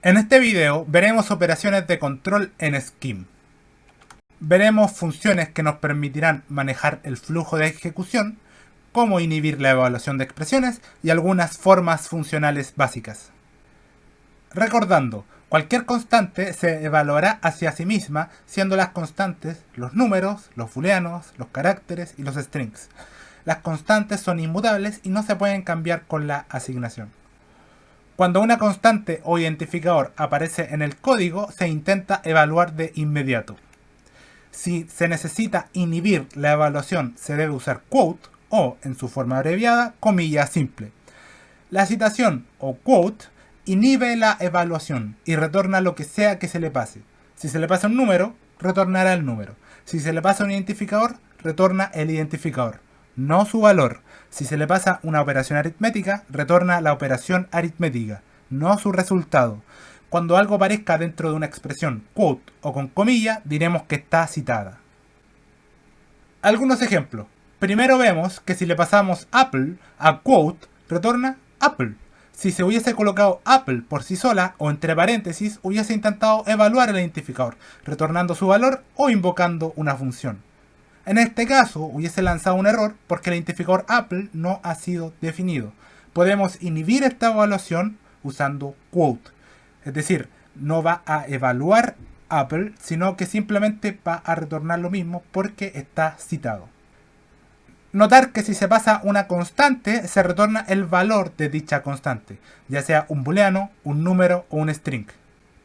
En este video veremos operaciones de control en Scheme. Veremos funciones que nos permitirán manejar el flujo de ejecución, cómo inhibir la evaluación de expresiones y algunas formas funcionales básicas. Recordando, cualquier constante se evaluará hacia sí misma, siendo las constantes los números, los booleanos, los caracteres y los strings. Las constantes son inmutables y no se pueden cambiar con la asignación. Cuando una constante o identificador aparece en el código, se intenta evaluar de inmediato. Si se necesita inhibir la evaluación, se debe usar quote o, en su forma abreviada, comilla simple. La citación o quote inhibe la evaluación y retorna lo que sea que se le pase. Si se le pasa un número, retornará el número. Si se le pasa un identificador, retorna el identificador, no su valor. Si se le pasa una operación aritmética, retorna la operación aritmética, no su resultado. Cuando algo aparezca dentro de una expresión quote o con comilla, diremos que está citada. Algunos ejemplos. Primero vemos que si le pasamos Apple a quote, retorna Apple. Si se hubiese colocado Apple por sí sola o entre paréntesis, hubiese intentado evaluar el identificador, retornando su valor o invocando una función. En este caso, hubiese lanzado un error porque el identificador Apple no ha sido definido. Podemos inhibir esta evaluación usando quote. Es decir, no va a evaluar Apple, sino que simplemente va a retornar lo mismo porque está citado. Notar que si se pasa una constante, se retorna el valor de dicha constante, ya sea un booleano, un número o un string.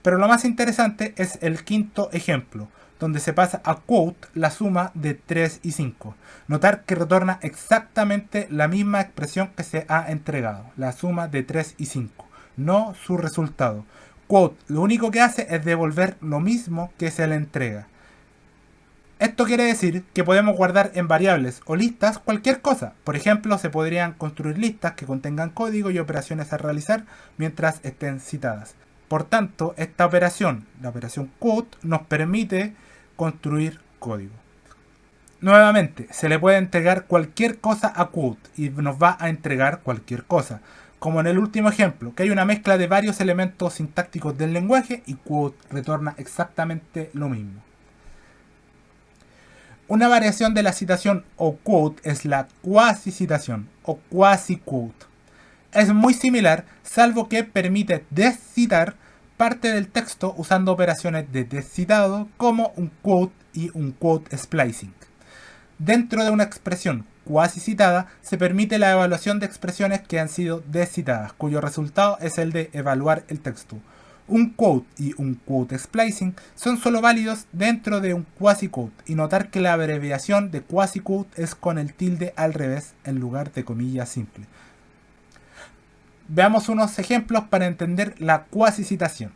Pero lo más interesante es el quinto ejemplo, donde se pasa a quote la suma de 3 y 5. Notar que retorna exactamente la misma expresión que se ha entregado, la suma de 3 y 5, no su resultado. Quote lo único que hace es devolver lo mismo que se le entrega. Esto quiere decir que podemos guardar en variables o listas cualquier cosa. Por ejemplo, se podrían construir listas que contengan código y operaciones a realizar mientras estén citadas. Por tanto, esta operación, la operación quote, nos permite construir código. Nuevamente, se le puede entregar cualquier cosa a quote y nos va a entregar cualquier cosa. Como en el último ejemplo, que hay una mezcla de varios elementos sintácticos del lenguaje y quote retorna exactamente lo mismo. Una variación de la citación o quote es la cuasi-citación o quasi-quote. Es muy similar, salvo que permite descitar parte del texto usando operaciones de descitado como un quote y un quote splicing. Dentro de una expresión cuasi citada se permite la evaluación de expresiones que han sido descitadas, cuyo resultado es el de evaluar el texto. Un quote y un quote splicing son solo válidos dentro de un quasi-quote, y notar que la abreviación de quasi-quote es con el tilde al revés en lugar de comilla simple. Veamos unos ejemplos para entender la cuasi-citación.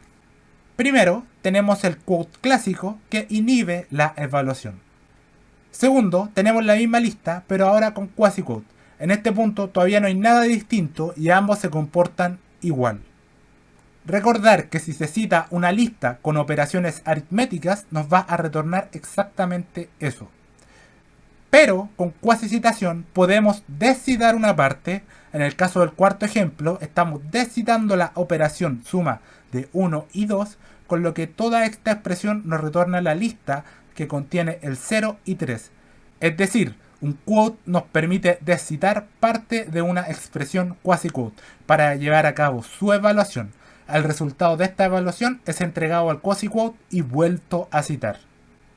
Primero, tenemos el quote clásico que inhibe la evaluación. Segundo, tenemos la misma lista, pero ahora con quasi-quote. En este punto todavía no hay nada distinto y ambos se comportan igual. Recordar que si se cita una lista con operaciones aritméticas, nos va a retornar exactamente eso. Pero con cuasi-citación podemos descitar una parte. En el caso del cuarto ejemplo, estamos descitando la operación suma de 1 y 2, con lo que toda esta expresión nos retorna la lista que contiene el 0 y 3. Es decir, un quote nos permite descitar parte de una expresión quasi-quote para llevar a cabo su evaluación. El resultado de esta evaluación es entregado al quasi-quote y vuelto a citar.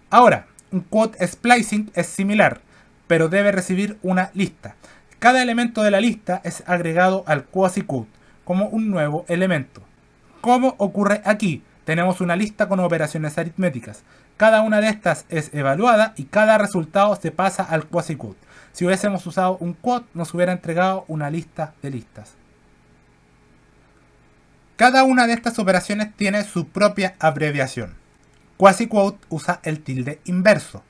Ahora, un quote splicing es similar, pero debe recibir una lista. Cada elemento de la lista es agregado al quasi-quote como un nuevo elemento. ¿Cómo ocurre aquí? Tenemos una lista con operaciones aritméticas. Cada una de estas es evaluada y cada resultado se pasa al quasi-quote. Si hubiésemos usado un quote, nos hubiera entregado una lista de listas. Cada una de estas operaciones tiene su propia abreviación. Quasi-quote usa el tilde inverso.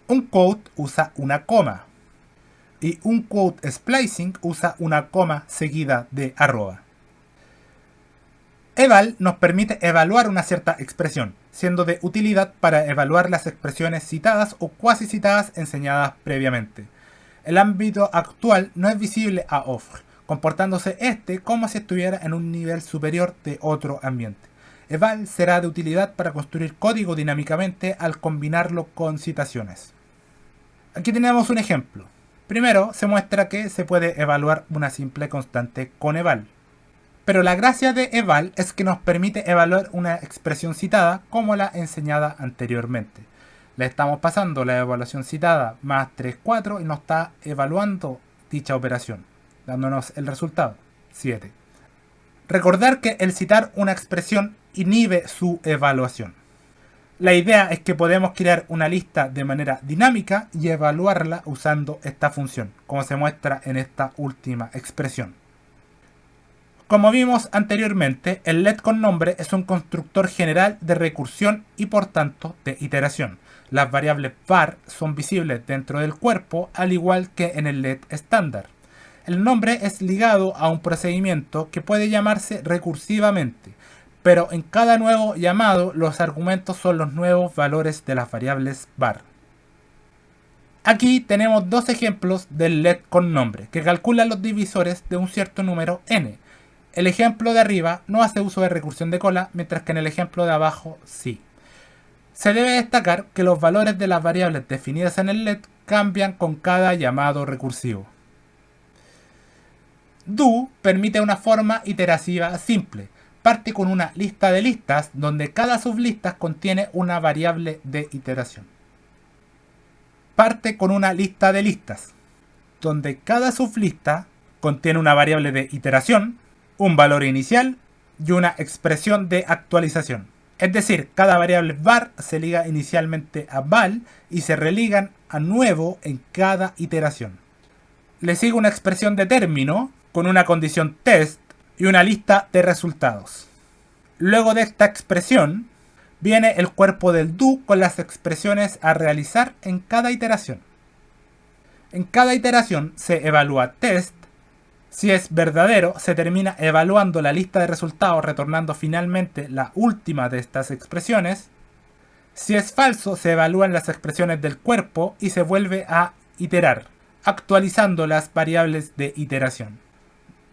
Un quote usa una coma. Y un quote splicing usa una coma seguida de arroba. Eval nos permite evaluar una cierta expresión, siendo de utilidad para evaluar las expresiones citadas o cuasi citadas enseñadas previamente. El ámbito actual no es visible a OFR, comportándose este como si estuviera en un nivel superior de otro ambiente. Eval será de utilidad para construir código dinámicamente al combinarlo con citaciones. Aquí tenemos un ejemplo. Primero se muestra que se puede evaluar una simple constante con eval. Pero la gracia de eval es que nos permite evaluar una expresión citada como la enseñada anteriormente. Le estamos pasando la evaluación citada más 3, 4 y nos está evaluando dicha operación, dándonos el resultado, 7. Recordar que el citar una expresión inhibe su evaluación. La idea es que podemos crear una lista de manera dinámica y evaluarla usando esta función, como se muestra en esta última expresión. Como vimos anteriormente, el let con nombre es un constructor general de recursión y por tanto de iteración. Las variables var son visibles dentro del cuerpo, al igual que en el let estándar. El nombre es ligado a un procedimiento que puede llamarse recursivamente, pero en cada nuevo llamado los argumentos son los nuevos valores de las variables var. Aquí tenemos dos ejemplos del let con nombre, que calculan los divisores de un cierto número n. El ejemplo de arriba no hace uso de recursión de cola, mientras que en el ejemplo de abajo sí. Se debe destacar que los valores de las variables definidas en el let cambian con cada llamado recursivo. Do permite una forma iterativa simple. Parte con una lista de listas donde cada sublista contiene una variable de iteración. Parte con una lista de listas donde cada sublista contiene una variable de iteración, un valor inicial y una expresión de actualización. Es decir, cada variable var se liga inicialmente a val y se religan a nuevo en cada iteración. Le sigue una expresión de término con una condición test y una lista de resultados. Luego de esta expresión viene el cuerpo del do con las expresiones a realizar en cada iteración. En cada iteración se evalúa test. Si es verdadero, se termina evaluando la lista de resultados retornando finalmente la última de estas expresiones. Si es falso, se evalúan las expresiones del cuerpo y se vuelve a iterar, actualizando las variables de iteración.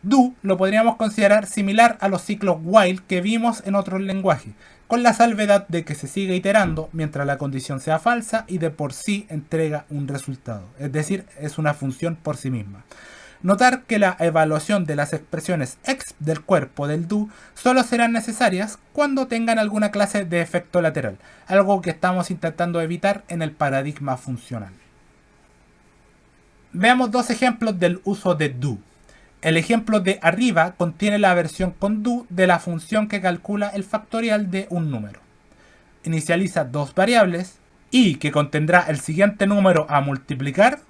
Do lo podríamos considerar similar a los ciclos while que vimos en otros lenguajes, con la salvedad de que se sigue iterando mientras la condición sea falsa y de por sí entrega un resultado, es decir, es una función por sí misma. Notar que la evaluación de las expresiones exp del cuerpo del do solo serán necesarias cuando tengan alguna clase de efecto lateral, algo que estamos intentando evitar en el paradigma funcional. Veamos dos ejemplos del uso de do. El ejemplo de arriba contiene la versión con do de la función que calcula el factorial de un número. Inicializa dos variables, i que contendrá el siguiente número a multiplicar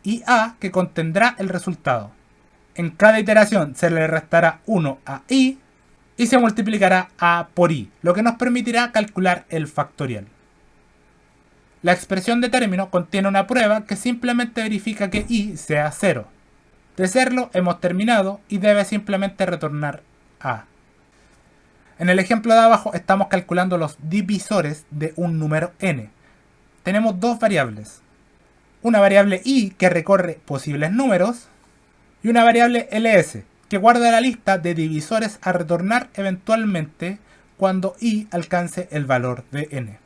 y a que contendrá el resultado. En cada iteración se le restará 1 a i y se multiplicará a por i, lo que nos permitirá calcular el factorial. La expresión de término contiene una prueba que simplemente verifica que i sea 0. De serlo, hemos terminado y debe simplemente retornar a. En el ejemplo de abajo estamos calculando los divisores de un número n. Tenemos dos variables. Una variable i que recorre posibles números y una variable ls que guarda la lista de divisores a retornar eventualmente cuando i alcance el valor de n.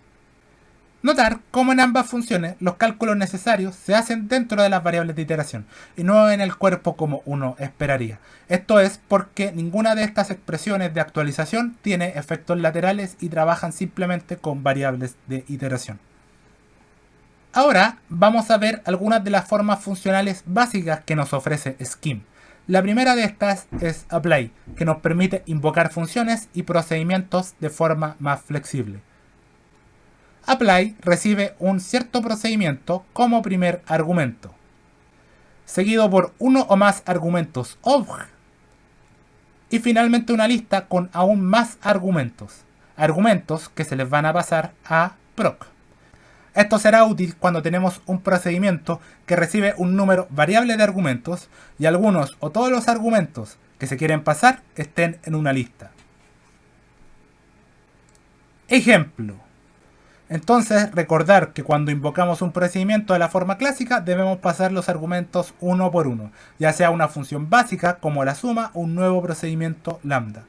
Notar cómo en ambas funciones los cálculos necesarios se hacen dentro de las variables de iteración y no en el cuerpo como uno esperaría. Esto es porque ninguna de estas expresiones de actualización tiene efectos laterales y trabajan simplemente con variables de iteración. Ahora vamos a ver algunas de las formas funcionales básicas que nos ofrece Scheme. La primera de estas es Apply, que nos permite invocar funciones y procedimientos de forma más flexible. Apply recibe un cierto procedimiento como primer argumento, seguido por uno o más argumentos obj y finalmente una lista con aún más argumentos que se les van a pasar a proc. Esto será útil cuando tenemos un procedimiento que recibe un número variable de argumentos y algunos o todos los argumentos que se quieren pasar estén en una lista. Ejemplo. Entonces, recordar que cuando invocamos un procedimiento de la forma clásica debemos pasar los argumentos uno por uno, ya sea una función básica como la suma o un nuevo procedimiento lambda.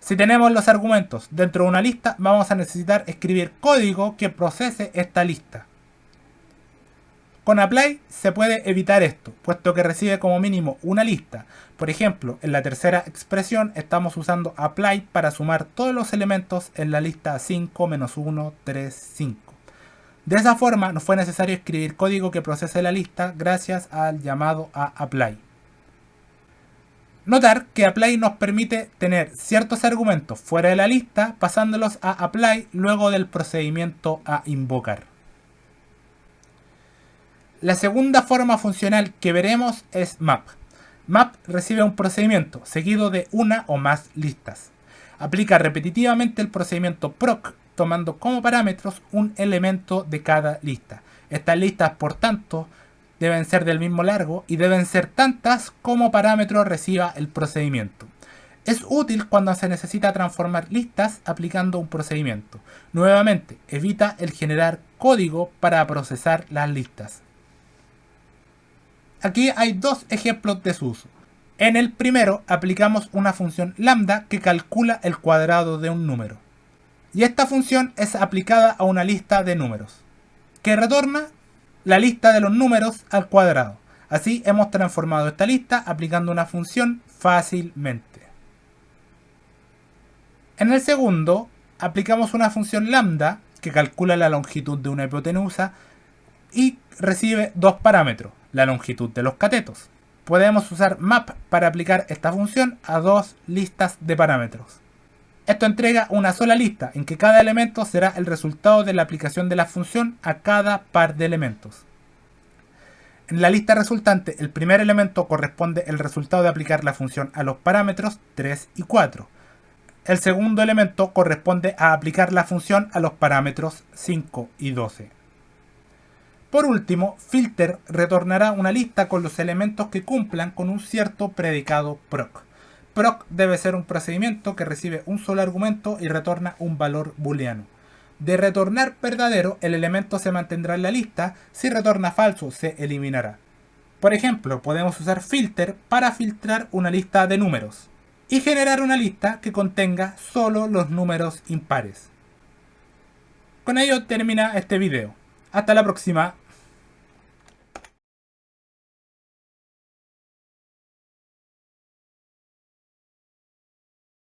Si tenemos los argumentos dentro de una lista, vamos a necesitar escribir código que procese esta lista. Con apply se puede evitar esto, puesto que recibe como mínimo una lista. Por ejemplo, en la tercera expresión estamos usando apply para sumar todos los elementos en la lista 5, menos 1, 3, 5. De esa forma no fue necesario escribir código que procese la lista gracias al llamado a apply. Notar que apply nos permite tener ciertos argumentos fuera de la lista pasándolos a apply luego del procedimiento a invocar. La segunda forma funcional que veremos es map. Map recibe un procedimiento seguido de una o más listas. Aplica repetitivamente el procedimiento proc tomando como parámetros un elemento de cada lista. Estas listas, por tanto, deben ser del mismo largo y deben ser tantas como parámetro reciba el procedimiento. Es útil cuando se necesita transformar listas aplicando un procedimiento. Nuevamente, evita el generar código para procesar las listas. Aquí hay dos ejemplos de su uso. En el primero aplicamos una función lambda que calcula el cuadrado de un número. Y esta función es aplicada a una lista de números, que retorna la lista de los números al cuadrado. Así hemos transformado esta lista aplicando una función fácilmente. En el segundo, aplicamos una función lambda que calcula la longitud de una hipotenusa y recibe dos parámetros, la longitud de los catetos. Podemos usar map para aplicar esta función a dos listas de parámetros. Esto entrega una sola lista en que cada elemento será el resultado de la aplicación de la función a cada par de elementos. En la lista resultante, el primer elemento corresponde el resultado de aplicar la función a los parámetros 3 y 4. El segundo elemento corresponde a aplicar la función a los parámetros 5 y 12. Por último, filter retornará una lista con los elementos que cumplan con un cierto predicado proc. Proc debe ser un procedimiento que recibe un solo argumento y retorna un valor booleano. De retornar verdadero, el elemento se mantendrá en la lista, si retorna falso, se eliminará. Por ejemplo, podemos usar filter para filtrar una lista de números y generar una lista que contenga solo los números impares. Con ello termina este video. Hasta la próxima.